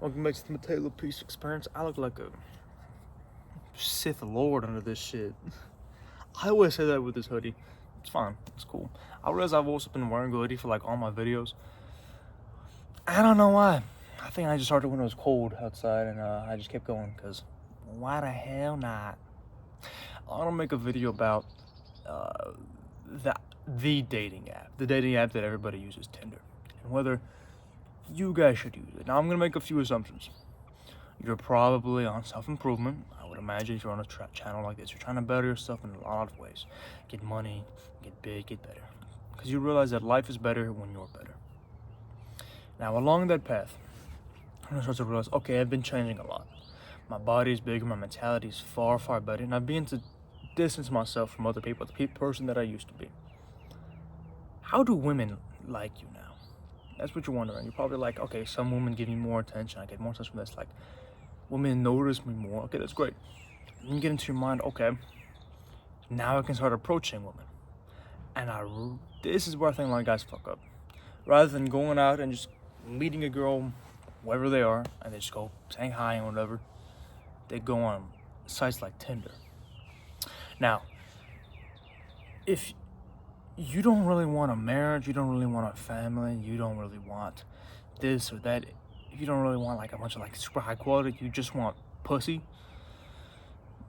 Welcome back to the Mateo Peace Experience. I look like a Sith Lord under this shit. I always say that with this hoodie. It's fine. It's cool. I realize I've also been wearing a hoodie for like all my videos. I don't know why. I think I just started when it was cold outside and I just kept going because why the hell not? I want to make a video about the dating app. The dating app that everybody uses, Tinder. And whether you guys should use it. Now I'm going to make a few assumptions. You're probably on self-improvement. I would imagine if you're on a channel like this, you're trying to better yourself in a lot of ways. Get money, get big, get better. Because you realize that life is better when you're better. Now, along that path, I'm going to start to realize, okay, I've been changing a lot. My body is bigger, my mentality is far, far better, and I've begun to distance myself from other people, the person that I used to be. How do women like you now? That's what you're wondering. You're probably like, okay, some women give me more attention. I get more attention from this. Like, women notice me more. Okay, that's great. Then you get into your mind, okay, now I can start approaching women. And this is where I think a lot of guys fuck up. Rather than going out and just meeting a girl, wherever they are, and they just go saying hi and whatever, they go on sites like Tinder. Now, if you don't really want a marriage, you don't really want a family, you don't really want this or that, if you don't really want like a bunch of like super high quality, you just want pussy,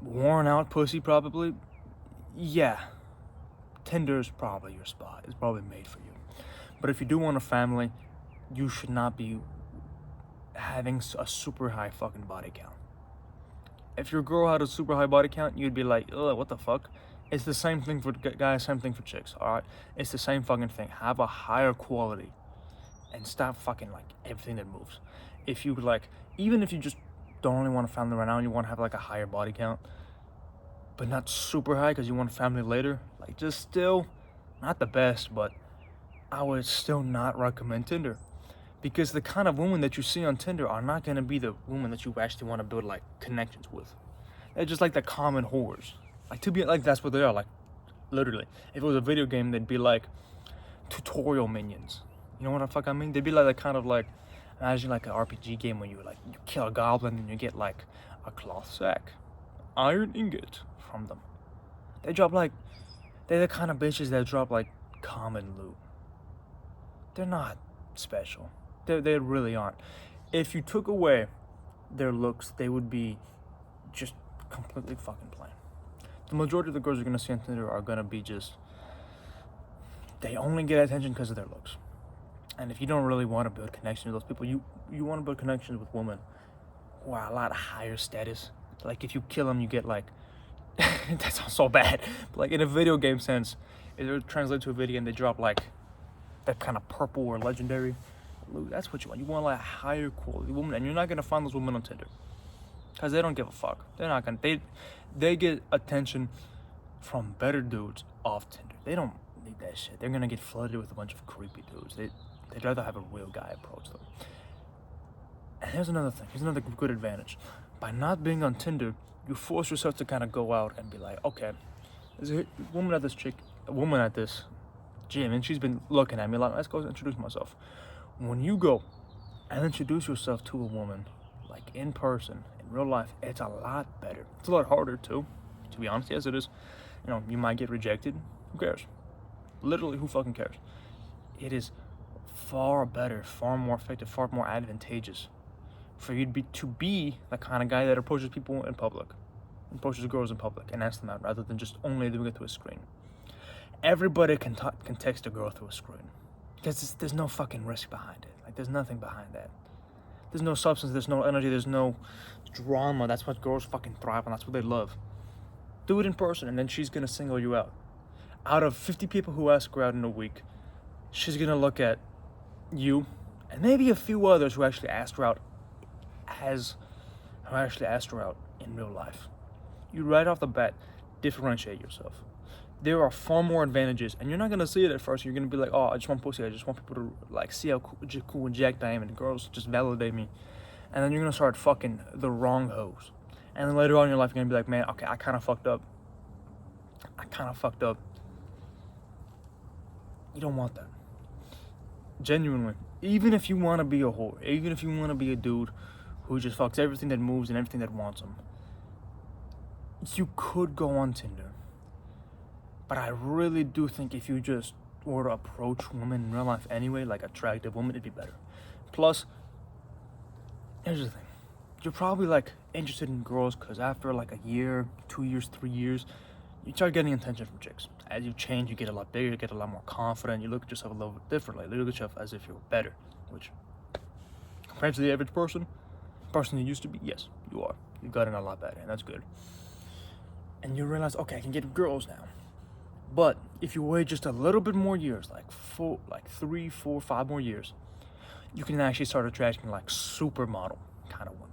worn out pussy probably, yeah, Tinder's probably your spot. It's probably made for you. But if you do want a family, you should not be having a super high fucking body count. If your girl had a super high body count, you'd be like, ugh, what the fuck? It's the same thing for guys, same thing for chicks, alright? It's the same fucking thing. Have a higher quality and stop fucking like everything that moves. If you like, even if you just don't really want a family right now and you want to have like a higher body count, but not super high because you want a family later, like just still, not the best, but I would still not recommend Tinder. Because the kind of women that you see on Tinder are not going to be the women that you actually want to build like connections with. They're just like the common whores. Like to be like, that's what they are, like literally. If it was a video game, they'd be like tutorial minions. You know what the fuck I mean? They'd be like that kind of like, imagine like an RPG game where you kill a goblin and you get like a cloth sack, iron ingot from them. They drop like, they're the kind of bitches that drop like common loot. They're not special. They really aren't. If you took away their looks, they would be just completely fucking plain. The majority of the girls you're gonna see on Tinder are gonna be just, they only get attention because of their looks. And if you don't really want to build connections with those people, you want to build connections with women who are a lot higher status. Like if you kill them, you get like, that sounds so bad, but like in a video game sense, if they translate to a video and they drop like that kind of purple or legendary loot, that's what you want. You want like a higher quality woman, and you're not gonna find those women on Tinder because they don't give a fuck. They're not gonna. They get attention from better dudes off Tinder. They don't need that shit. They're gonna get flooded with a bunch of creepy dudes. They'd rather have a real guy approach them. And here's another thing. Here's another good advantage. By not being on Tinder, you force yourself to kind of go out and be like, okay, there's a woman at this gym, and she's been looking at me like, let's go introduce myself. When you go and introduce yourself to a woman, like in person, in real life, it's a lot better. It's a lot harder too, to be honest. Yes, it is. You know, you might get rejected. Who cares? Literally, who fucking cares? It is far better, far more effective, far more advantageous for you to be the kind of guy that approaches people in public, approaches girls in public, and asks them out, rather than just only doing it through a screen. Everybody can text a girl through a screen. Because there's no fucking risk behind it. Like, there's nothing behind that. There's no substance, there's no energy, there's no drama. That's what girls fucking thrive on. That's what they love. Do it in person, and then she's gonna single you out. Out of 50 people who ask her out in a week, she's gonna look at you, and maybe a few others who actually asked her out in real life. You right off the bat differentiate yourself. There are far more advantages, and you're not gonna see it at first. You're gonna be like, oh, I just want pussy. I just want people to like see how cool and jacked I am, and girls just validate me. And then you're gonna start fucking the wrong hoes. And then later on in your life, you're gonna be like, man, okay, I kind of fucked up. You don't want that. Genuinely, even if you want to be a whore, even if you want to be a dude who just fucks everything that moves and everything that wants him, you could go on Tinder. But I really do think if you just were to approach women in real life anyway, like attractive women, it'd be better. Plus, here's the thing. You're probably like interested in girls because after like a year, 2 years, 3 years, you start getting attention from chicks. As you change, you get a lot bigger, you get a lot more confident, you look at yourself a little bit differently. You look at yourself as if you're better, which compared to the average person you used to be, yes, you are. You've gotten a lot better, and that's good. And you realize, okay, I can get girls now. But if you wait just a little bit more years, like 3, 4, 5 more years, you can actually start attracting like supermodel kind of women.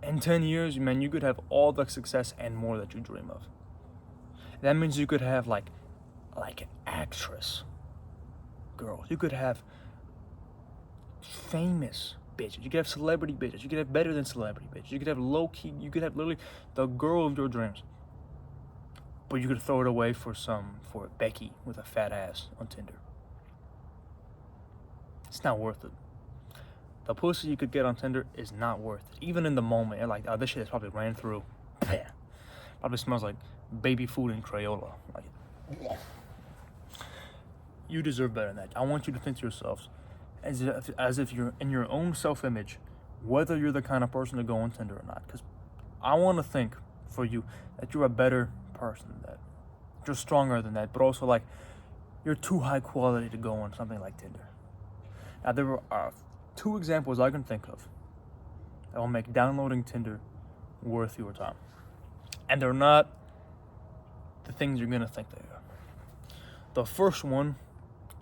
In 10 years, man, you could have all the success and more that you dream of. That means you could have like an actress girls. You could have famous bitches. You could have celebrity bitches. You could have better than celebrity bitches. You could have low key. You could have literally the girl of your dreams. But you could throw it away for Becky with a fat ass on Tinder. It's not worth it. The pussy you could get on Tinder is not worth it. Even in the moment, you're like, oh, this shit has probably ran through. Probably smells like baby food in Crayola. Like, you deserve better than that. I want you to think to yourselves, as if you're in your own self-image, whether you're the kind of person to go on Tinder or not. Because I want to think for you that you're a better person than that. You're stronger than that, but also like you're too high quality to go on something like Tinder. Now there are 2 examples I can think of that will make downloading Tinder worth your time. And they're not the things you're gonna think they are. The first one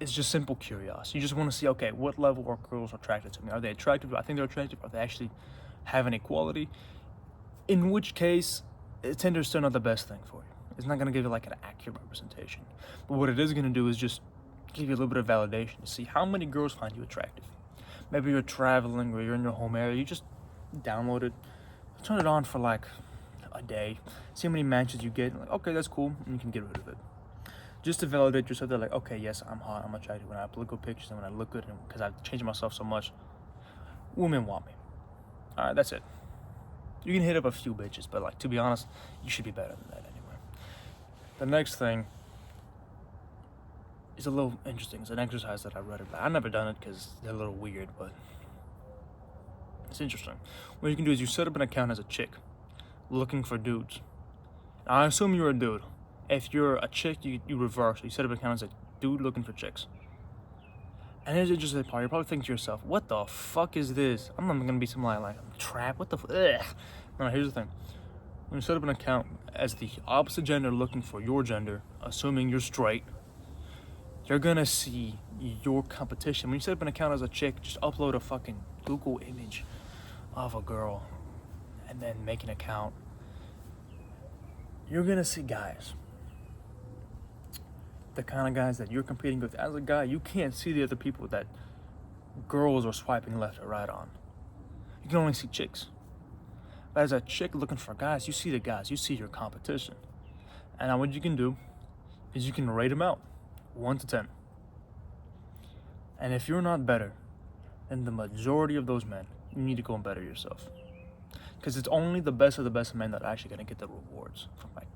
is just simple curiosity. You just want to see, okay, what level are girls attracted to me? Are they attractive? I think they're attractive. Are they actually have any quality? In which case, Tinder's still not the best thing for you. It's not gonna give you like an accurate representation. But what it is gonna do is just give you a little bit of validation to see how many girls find you attractive. Maybe you're traveling or you're in your home area. You just download it, turn it on for like a day, see how many matches you get, and like, okay, that's cool, and you can get rid of it. Just to validate yourself, they're like, okay, yes, I'm hot, I'm attractive. When I upload good pictures and when I look good, and because I've changed myself so much, women want me. All right, that's it. You can hit up a few bitches, but like, to be honest, you should be better than that anyway. The next thing is a little interesting. It's an exercise that I read about. I've never done it because they're a little weird, but it's interesting. What you can do is you set up an account as a chick looking for dudes. Now, I assume you're a dude. If you're a chick, you reverse. You set up an account as a dude looking for chicks. And here's the interesting part. You're probably thinking to yourself, what the fuck is this? I'm not going to be some like I'm trapped. What the fuck? No, here's the thing. When you set up an account as the opposite gender looking for your gender, assuming you're straight, you're going to see your competition. When you set up an account as a chick, just upload a fucking Google image of a girl and then make an account. You're going to see guys. The kind of guys that you're competing with. As a guy, you can't see the other people that girls are swiping left or right on. You can only see chicks. But as a chick looking for guys, you see the guys. You see your competition. And now what you can do is you can rate them out. 1 to 10. And if you're not better than the majority of those men, you need to go and better yourself. Because it's only the best of the best men that are actually going to get the rewards from like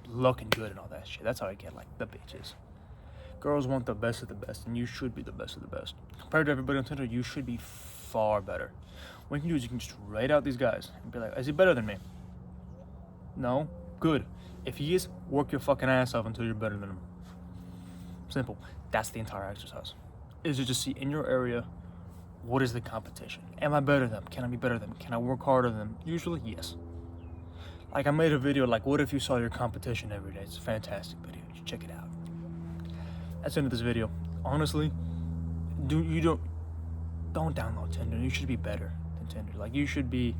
looking good and all that shit. That's how I get like the bitches. Girls want the best of the best, and you should be the best of the best. Compared to everybody on Tinder, you should be far better. What you can do is you can just rate out these guys and be like, is he better than me? No? Good. If he is, work your fucking ass off until you're better than him. Simple. That's the entire exercise. Is to just see in your area, what is the competition? Am I better than them? Can I be better than them? Can I work harder than them? Usually, yes. Like I made a video like, what if you saw your competition every day? It's a fantastic video. You should check it out. That's the end of this video. Honestly, don't download Tinder. You should be better than Tinder. Like you should be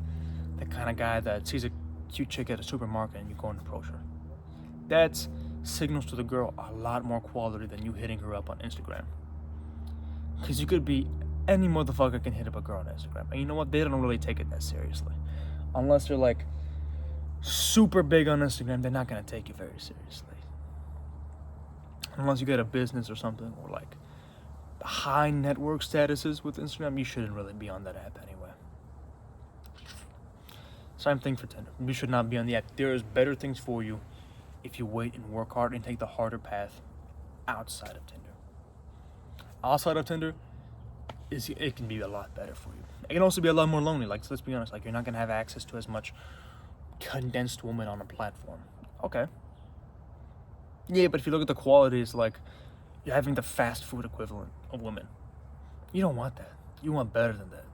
the kind of guy that sees a cute chick at a supermarket and you go and approach her. That signals to the girl a lot more quality than you hitting her up on Instagram. Because you could be any motherfucker can hit up a girl on Instagram. And you know what? They don't really take it that seriously. Unless they're like super big on Instagram, they're not going to take you very seriously. Unless you get a business or something, or like high network statuses with Instagram, you shouldn't really be on that app anyway. Same thing for Tinder. You should not be on the app. There is better things for you if you wait and work hard and take the harder path outside of Tinder. Outside of Tinder, it can be a lot better for you. It can also be a lot more lonely. Like, let's be honest, like, you're not gonna have access to as much condensed women on a platform. Okay. Yeah, but if you look at the quality, it's like you're having the fast food equivalent of women. You don't want that. You want better than that.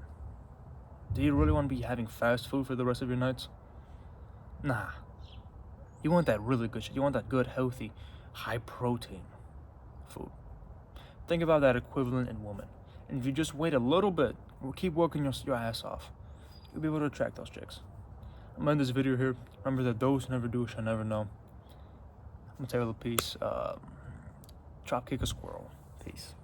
Do you really want to be having fast food for the rest of your nights? Nah. You want that really good shit. You want that good, healthy, high protein food. Think about that equivalent in women. And if you just wait a little bit, or keep working your ass off, you'll be able to attract those chicks. I'm gonna end this video here. Remember that those who never do shall never know. I'm gonna tell you a little piece. Drop kick a squirrel. Peace.